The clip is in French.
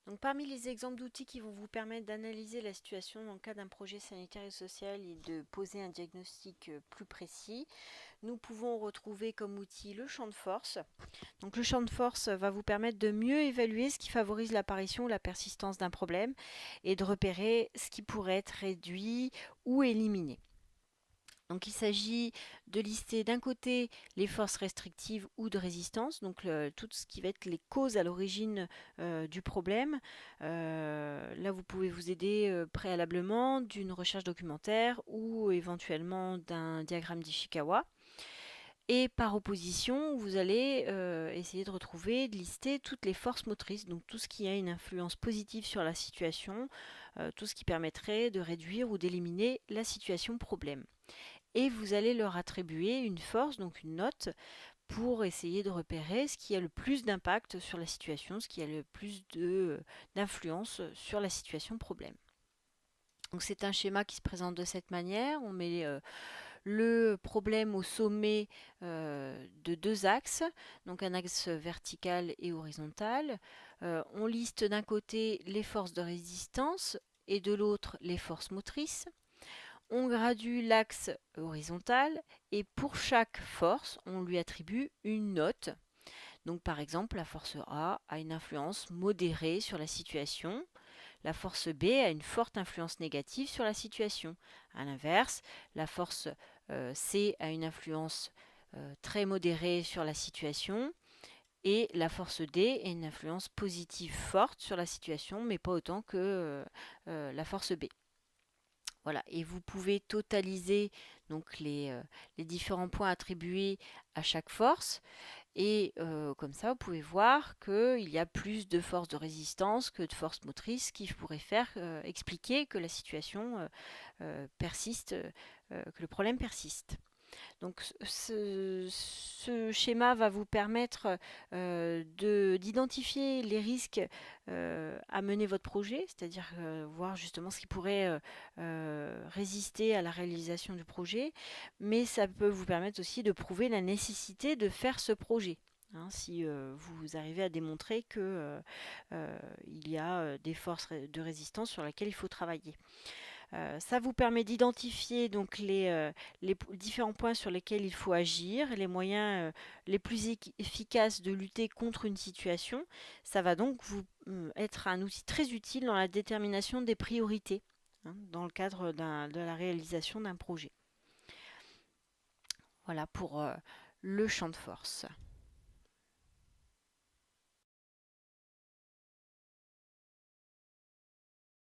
Donc, parmi les exemples d'outils qui vont vous permettre d'analyser la situation dans le cadre d'un projet sanitaire et social et de poser un diagnostic plus précis, nous pouvons retrouver comme outil le champ de force. Donc, le champ de force va vous permettre de mieux évaluer ce qui favorise l'apparition ou la persistance d'un problème et de repérer ce qui pourrait être réduit ou éliminé. Donc il s'agit de lister d'un côté les forces restrictives ou de résistance, donc tout ce qui va être les causes à l'origine du problème. Là, vous pouvez vous aider préalablement d'une recherche documentaire ou éventuellement d'un diagramme d'Ishikawa. Et par opposition, vous allez essayer de retrouver, de lister toutes les forces motrices, donc tout ce qui a une influence positive sur la situation, tout ce qui permettrait de réduire ou d'éliminer la situation problème. Et vous allez leur attribuer une force, donc une note, pour essayer de repérer ce qui a le plus d'impact sur la situation, ce qui a le plus d'influence sur la situation problème. Donc c'est un schéma qui se présente de cette manière. On met le problème au sommet de deux axes, donc un axe vertical et horizontal. On liste d'un côté les forces de résistance et de l'autre les forces motrices. On gradue l'axe horizontal et pour chaque force, on lui attribue une note. Donc par exemple, la force A une influence modérée sur la situation. La force B a une forte influence négative sur la situation. A l'inverse, la force C a une influence très modérée sur la situation. Et la force D a une influence positive forte sur la situation, mais pas autant que la force B. Voilà, et vous pouvez totaliser donc les différents points attribués à chaque force. Et comme ça, vous pouvez voir qu'il y a plus de force de résistance que de force motrice, qui pourrait faire expliquer que la situation persiste, que le problème persiste. Donc ce schéma va vous permettre d'identifier les risques à mener votre projet, c'est-à-dire voir justement ce qui pourrait résister à la réalisation du projet, mais ça peut vous permettre aussi de prouver la nécessité de faire ce projet. Hein, si vous arrivez à démontrer qu'il y a des forces de résistance sur lesquelles il faut travailler. Ça vous permet d'identifier donc les différents points sur lesquels il faut agir, les moyens les plus efficaces de lutter contre une situation. Ça va donc vous être un outil très utile dans la détermination des priorités, hein, dans le cadre de la réalisation d'un projet. Voilà pour le champ de force.